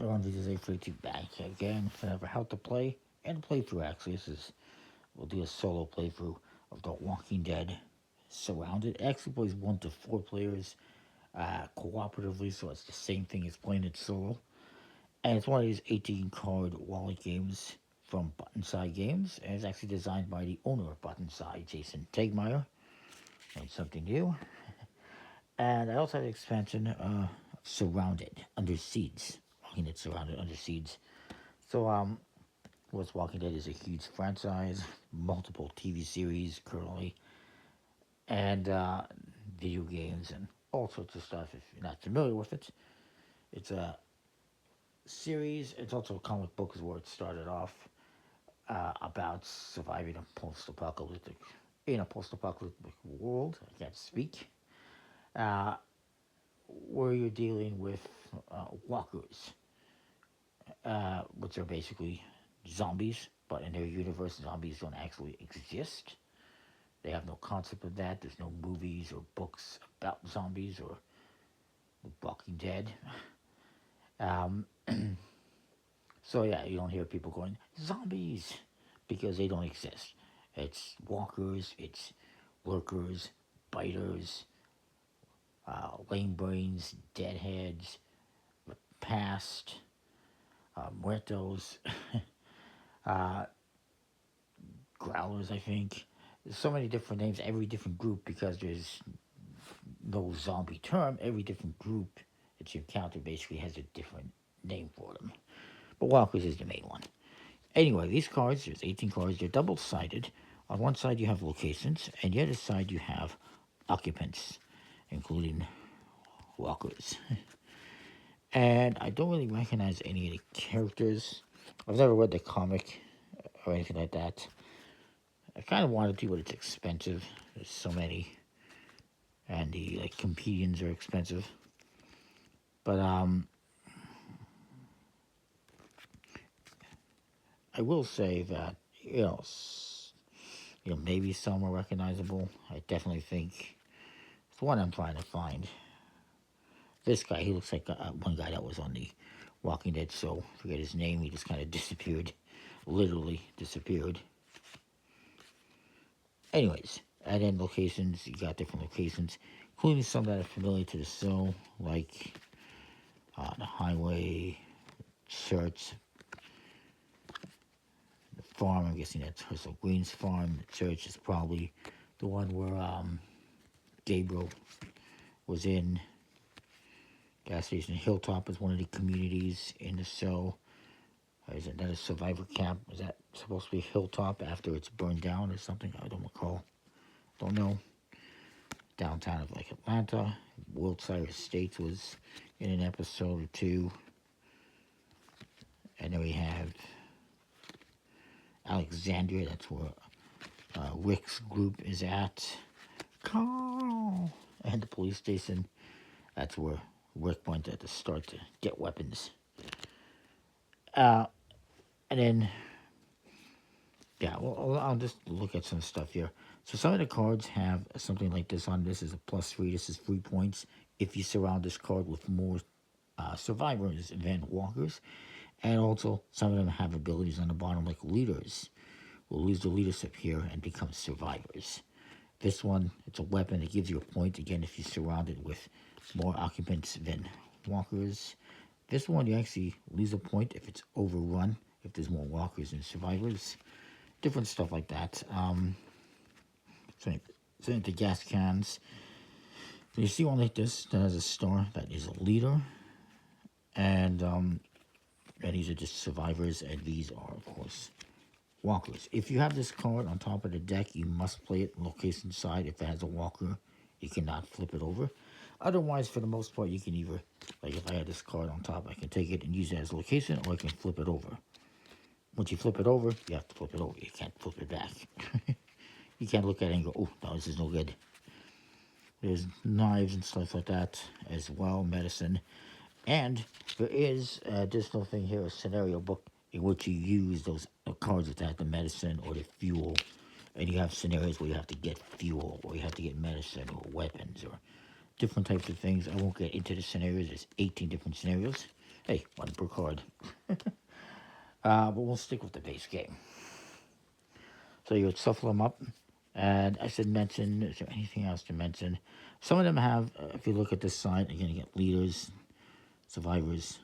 Miranda is a free to back again for how to play and playthrough. Actually, we'll do a solo playthrough of The Walking Dead Surrounded. It actually plays 1 to 4 players cooperatively, so it's the same thing as playing it solo. And it's one of these 18 card wallet games from Buttonside Games, and it's actually designed by the owner of Buttonside, Jason Tegmeyer. And something new. And I also have an expansion Surrounded Under Siege. Walking Dead Surrounded Under Siege. So what's Walking Dead is a huge franchise, multiple TV series currently, and video games and all sorts of stuff. If you're not familiar with it, it's a series. It's also a comic book, is where it started off, about surviving a post-apocalyptic in a post-apocalyptic world. I can't speak. Uh, where you're dealing with walkers, which are basically zombies, but in their universe, zombies don't actually exist. They have no concept of that. There's no movies or books about zombies or The Walking Dead. Um, so yeah, you don't hear people going zombies because they don't exist. It's walkers, it's lurkers, biters, lame brains, deadheads, past, muertos, uh, growlers, I think. There's so many different names, every different group, because there's no zombie term. Every different group that you encounter basically has a different name for them. But walkers is the main one. Anyway, these cards, there's 18 cards, they're double-sided. On one side you have locations, and the other side you have occupants, including walkers. And I don't really recognize any of the characters. I've never read the comic or anything like that. I kind of wanted to, but it's expensive. There's so many, and the comedians are expensive. But I will say that maybe some are recognizable. I definitely think it's one I'm trying to find. This guy, he looks like one guy that was on the Walking Dead show. Forget his name. He just kind of disappeared, literally disappeared. Anyways, and then locations, you got different locations, including some that are familiar to the show, like the highway, church, the farm. I'm guessing that's Herschel Green's farm. The church is probably the one where Gabriel was in. Gas station Hilltop is one of the communities in the show. Is it another survivor camp? Is that supposed to be Hilltop after it's burned down or something? I don't recall. Don't know. Downtown of Atlanta. Wildside Estates was in an episode or two. And then we have Alexandria. That's where Rick's group is at. Carl! And the police station. That's where Rick went at the start to get weapons. And then, yeah, well, I'll just look at some stuff here. So some of the cards have something like this on. This is a +3. This is 3 points if you surround this card with more survivors than walkers. And also, some of them have abilities on the bottom, like leaders. We'll lose the leadership here and become survivors. This one, it's a weapon. It gives you a point, again, if you surround it with more occupants than walkers. This one, you actually lose a point if it's overrun, if there's more walkers than survivors. Different stuff like that. So the gas cans. So you see one like this that has a star that is a leader. And these are just survivors, and these are, of course, walkers. If you have this card on top of the deck, you must play it location side. If it has a walker, you cannot flip it over. Otherwise, for the most part, you can either, like if I had this card on top, I can take it and use it as location, or I can flip it over. Once you flip it over, you have to flip it over. You can't flip it back. You can't look at it and go, oh, no, this is no good. There's knives and stuff like that as well, medicine. And there is an additional thing here, a scenario book, in which you use those cards that have the medicine or the fuel. And you have scenarios where you have to get fuel, or you have to get medicine, or weapons, or different types of things. I won't get into the scenarios. There's 18 different scenarios. Hey, one per card. But we'll stick with the base game. So you would shuffle them up. And I should mention, is there anything else to mention? Some of them have, if you look at this side, again, you get leaders, survivors,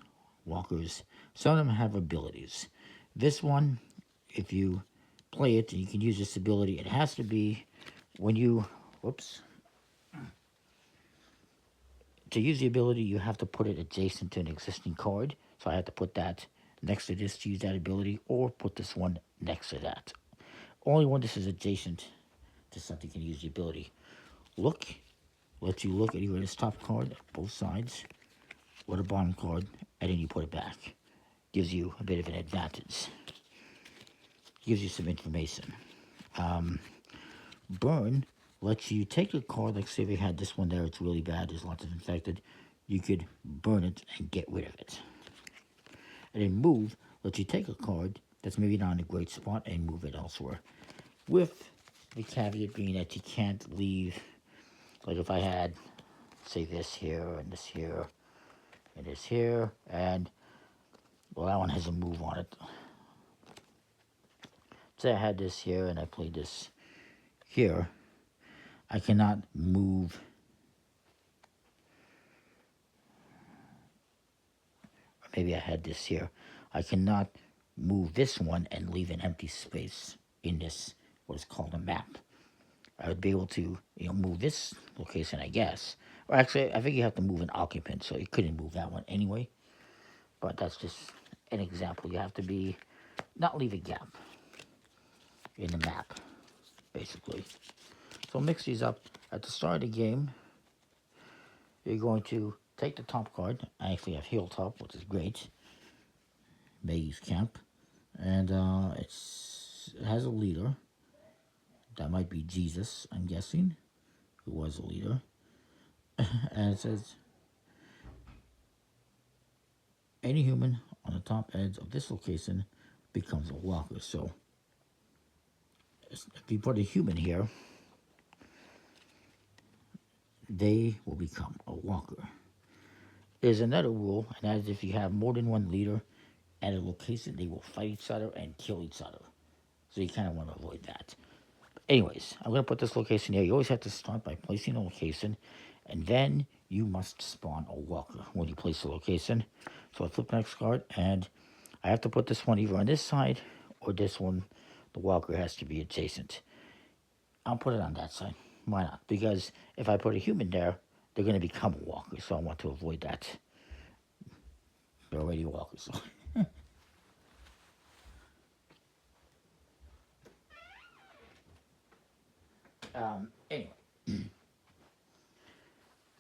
walkers. Some of them have abilities. This one, if you play it, you can use this ability. It has to be when you, whoops. To use the ability, you have to put it adjacent to an existing card. So I have to put that next to this to use that ability, or put this one next to that. Only when this is adjacent to something can use the ability. Look, lets you look at either this top card, both sides, or the bottom card, and then you put it back. Gives you a bit of an advantage. Gives you some information. Burn lets you take a card, like say we had this one there, it's really bad, there's lots of infected. You could burn it and get rid of it. And then move lets you take a card that's maybe not in a great spot and move it elsewhere. With the caveat being that you can't leave, like if I had, say, this here, and this here, and this here, and, well, that one has a move on it. Say I had this here, and I played this here. I cannot move maybe I had this here. I cannot move this one and leave an empty space in this, what is called a map. I would be able to, move this location, I guess. Or actually, I think you have to move an occupant, so you couldn't move that one anyway. But that's just an example. You have to not leave a gap in the map, basically. So mix these up. At the start of the game, you're going to take the top card. I actually have Hilltop, which is great. Maggie's Camp. And it has a leader. That might be Jesus, I'm guessing, who was a leader. And it says, any human on the top edge of this location becomes a walker. So if you put a human here, they will become a walker. There's another rule, and that is if you have more than one leader at a location, they will fight each other and kill each other. So you kind of want to avoid that. Anyways, I'm going to put this location here. You always have to start by placing a location, and then you must spawn a walker when you place the location. So I flip the next card, and I have to put this one either on this side or this one. The walker has to be adjacent. I'll put it on that side. Why not? Because if I put a human there, they're going to become a walker, so I want to avoid that. They're already walkers. So. Anyway.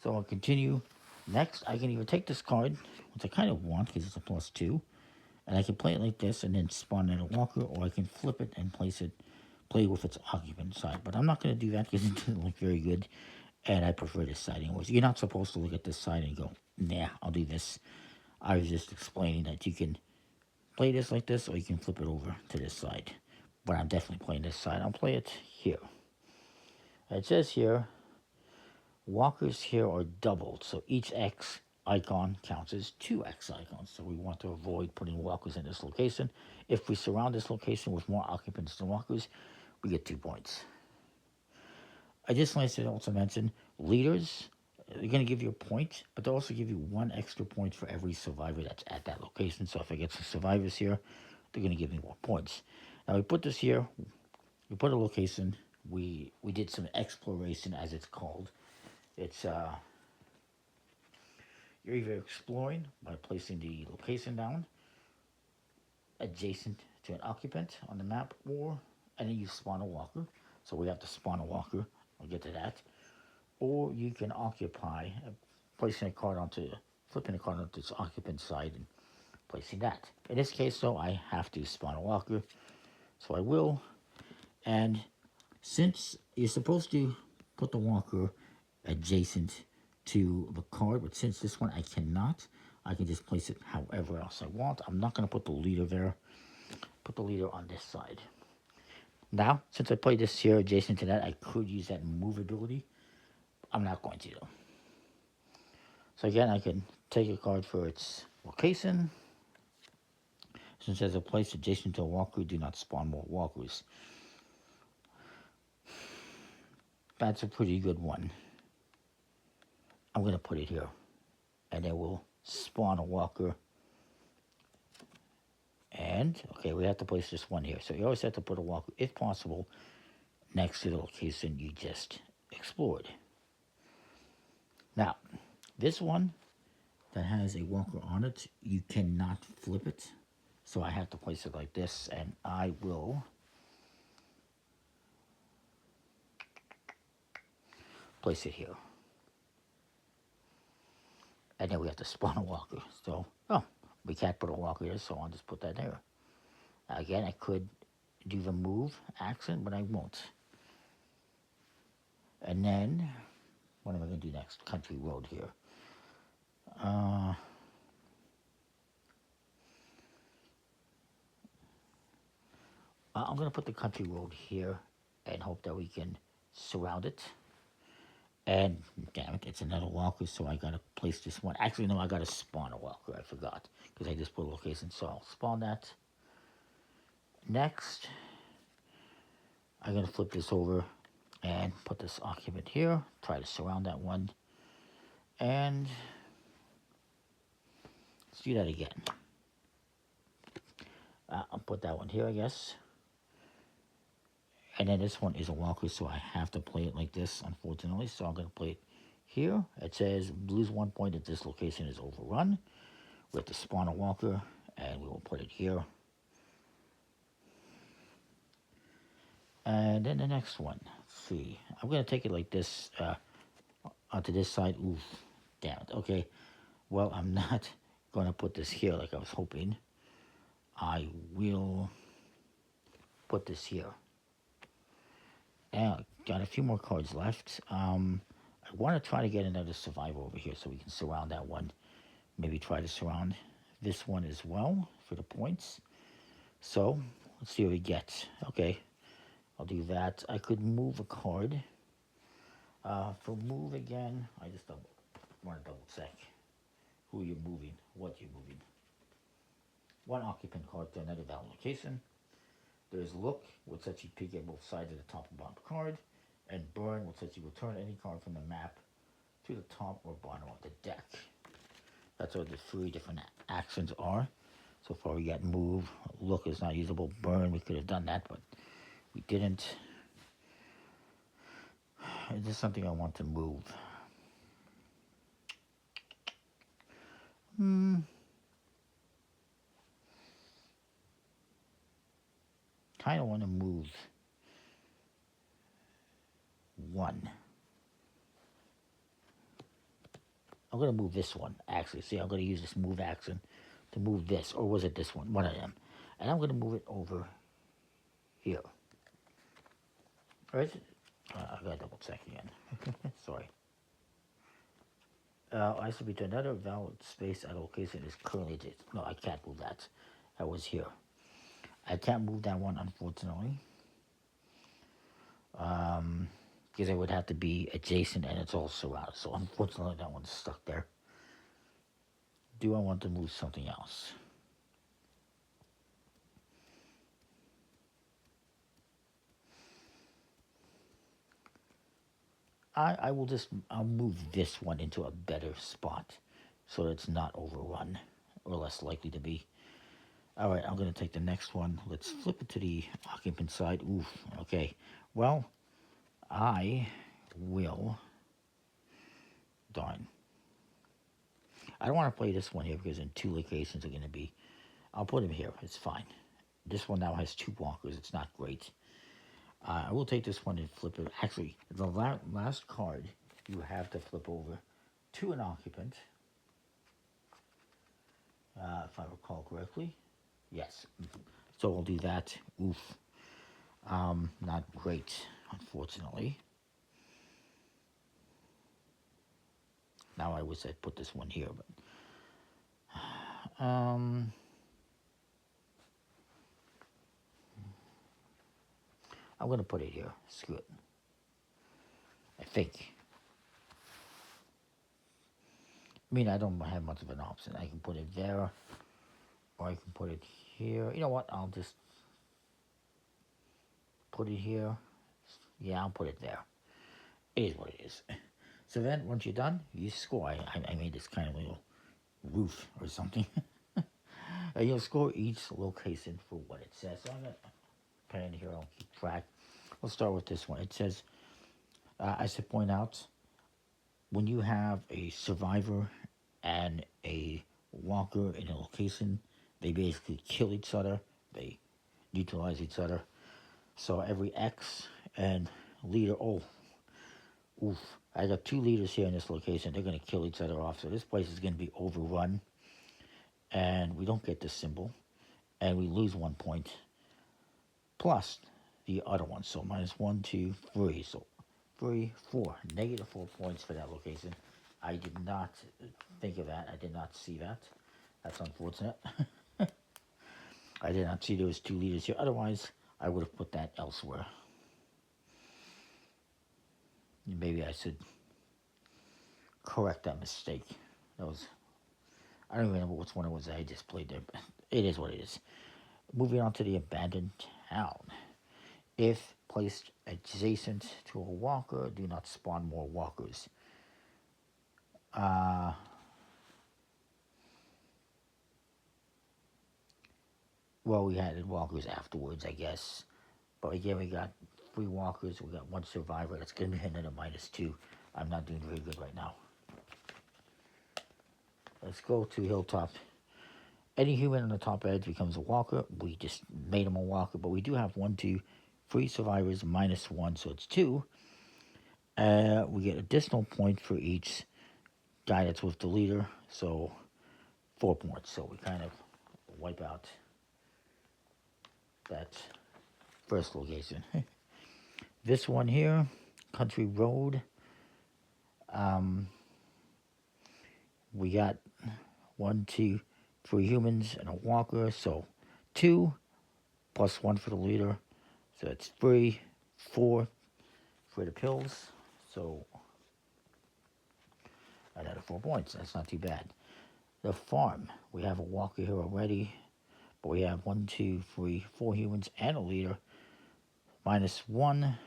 So I'll continue. Next, I can either take this card, which I kind of want because it's a +2, and I can play it like this and then spawn in a walker, or I can flip it and play with its occupant side. But I'm not going to do that because it doesn't look very good, and I prefer this side anyways. You're not supposed to look at this side and go, nah, I'll do this. I was just explaining that you can play this like this, or you can flip it over to this side. But I'm definitely playing this side. I'll play it here. It says here, walkers here are doubled, so each X icon counts as 2 X icons. So we want to avoid putting walkers in this location. If we surround this location with more occupants than walkers, we get 2 points. I just like to also mention, leaders, they're going to give you a point, but they'll also give you 1 extra point for every survivor that's at that location. So if I get some survivors here, they're going to give me more points. Now we put this here, we put a location, we did some exploration, as it's called. It's you're either exploring by placing the location down adjacent to an occupant on the map, and then you spawn a walker. So we have to spawn a walker. I'll get to that. Or you can occupy, flipping a card onto its occupant side and placing that. In this case, though, I have to spawn a walker, so I will. And since you're supposed to put the walker adjacent to the card, but since this one I cannot, I can just place it however else I want. I'm not going to put the leader there. Put the leader on this side. Now, since I played this here adjacent to that, I could use that move ability. I'm not going to, though. So again, I can take a card for its location. Since there's a place adjacent to a walker, do not spawn more walkers. That's a pretty good one. I'm going to put it here. And then we'll spawn a walker. And, okay, we have to place this one here. So you always have to put a walker, if possible, next to the location you just explored. Now, this one that has a walker on it, you cannot flip it. So I have to place it like this, and I will place it here. And then we have to spawn a walker. So, oh, we can't put a walker here, so I'll just put that there. Again, I could do the move action, but I won't. And then, what am I going to do next? Country road here. I'm going to put the country road here and hope that we can surround it. And damn it, it's another walker, so I gotta place this one. Actually, no, I gotta spawn a walker. I forgot because I just put a location, so I'll spawn that. Next, I'm gonna flip this over and put this occupant here. Try to surround that one, and let's do that again. I'll put that one here, I guess. And then this one is a walker, so I have to play it like this, unfortunately. So I'm going to play it here. It says, lose 1 point if this location is overrun. We have to spawn a walker, and we will put it here. And then the next one, let's see. I'm going to take it like this, onto this side. Oof, damn it. Okay, well, I'm not going to put this here like I was hoping. I will put this here. Now, got a few more cards left. I want to try to get another survivor over here so we can surround that one. Maybe try to surround this one as well for the points. So, let's see what we get. Okay, I'll do that. I could move a card. For move again, I just want to double check who you're moving, what you're moving. One occupant card to another valid location. There's look, which lets you peek at both sides of the top and bottom card, and burn, which lets you return any card from the map to the top or bottom of the deck. That's what the 3 different actions are. So far we got move, look is not usable, burn, we could have done that, but we didn't. Is this something I want to move? Kind of want to move 1. I'm going to move this one, actually. See, I'm going to use this move action to move this. Or was it this one? One of them. And I'm going to move it over here. Or is it? I got to double check again. Sorry. I should be to another valid space at a location is currently adjacent. No, I can't move that. That was here. I can't move that one, unfortunately. Because it would have to be adjacent and it's all surrounded. So unfortunately that one's stuck there. Do I want to move something else? I'll move this one into a better spot so that it's not overrun or less likely to be. All right, I'm going to take the next one. Let's flip it to the occupant side. Oof, okay. Well, I will... Darn. I don't want to play this one here because in 2 locations are going to be... I'll put him here. It's fine. This one now has 2 walkers. It's not great. I will take this one and flip it. Actually, the last card you have to flip over to an occupant. If I recall correctly. Yes. So we'll do that. Oof. Not great, unfortunately. Now I wish I'd put this one here, but... I'm going to put it here. Screw it. I think. I mean, I don't have much of an option. I can put it there, or I can put it here. You know what? I'll just put it here. Yeah, I'll put it there. It is what it is. So then, once you're done, you score. I made this kind of little roof or something. And you'll score each location for what it says. So I'm going to pen here. I'll keep track. We'll start with this one. It says, I should point out, when you have a survivor and a walker in a location, they basically kill each other. They neutralize each other. So every X and leader, oh, oof. I got 2 leaders here in this location. They're going to kill each other off. So this place is going to be overrun. And we don't get this symbol. And we lose 1 point. Plus the other one. So minus 1, 2, 3. So 3, 4. Negative 4 points for that location. I did not think of that. I did not see that. That's unfortunate. I did not see there was 2 leaders here. Otherwise, I would have put that elsewhere. Maybe I should correct that mistake. That was, I don't even remember which one it was that I just played there. But it is what it is. Moving on to the abandoned town. If placed adjacent to a walker, do not spawn more walkers. Well, we added walkers afterwards, I guess. But again, we got 3 walkers. We got 1 survivor. That's going to be another -2. I'm not doing very good right now. Let's go to Hilltop. Any human on the top edge becomes a walker. We just made him a walker. But we do have 1, 2, 3 survivors, -1. So it's 2. We get additional point for each guy that's with the leader. So 4 points. So we kind of wipe out that first location. This one here, Country Road. We got 1, 2, 3 humans and a walker. So 2 plus 1 for the leader. So it's 3, 4 for the pills. So another 4 points. That's not too bad. The farm. We have a walker here already. But we have 1, 2, 3, 4 humans and a leader. -1.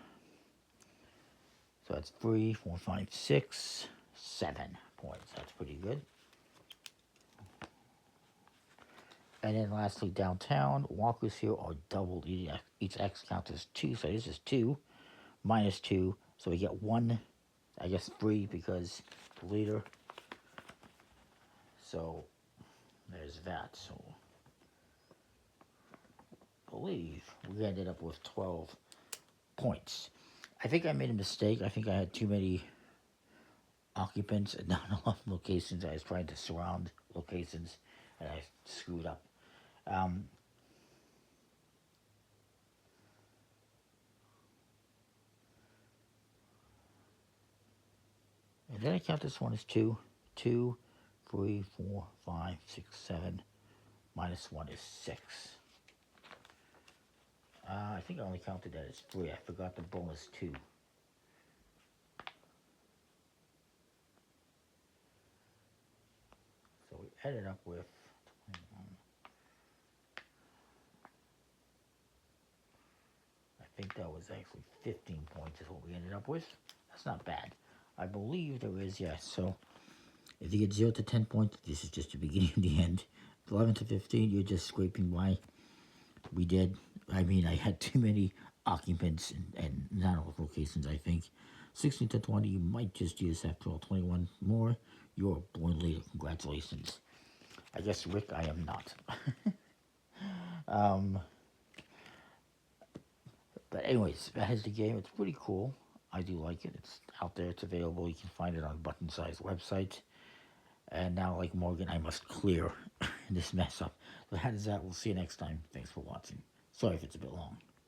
So that's 3, 4, 5, 6, 7 points. That's pretty good. And then lastly, downtown. Walkers here are doubled. Each X counts as 2. So this is 2. -2. So we get 1, I guess 3 because the leader. So there's that. So I believe we ended up with 12 points. I think I made a mistake. I think I had too many occupants and not enough locations. I was trying to surround locations and I screwed up. And then I count this one as 2. 2, 3, 4, 5, 6, 7. -1 is 6. I think I only counted that as 3. I forgot the bonus 2. So we ended up with 21. I think that was actually 15 points is what we ended up with. That's not bad. I believe there is, yes. So if you get 0 to 10 points, this is just the beginning of the end. 11 to 15, you're just scraping by. We did. I mean, I had too many occupants and not enough locations, I think. 16 to 20, you might just use after all. 21 more, you're a born leader. Congratulations. I guess, Rick, I am not. But anyways, that is the game. It's pretty cool. I do like it. It's out there. It's available. You can find it on Button Size website. And now, like Morgan, I must clear this mess up. So how does that? We'll see you next time. Thanks for watching. Sorry if it's a bit long.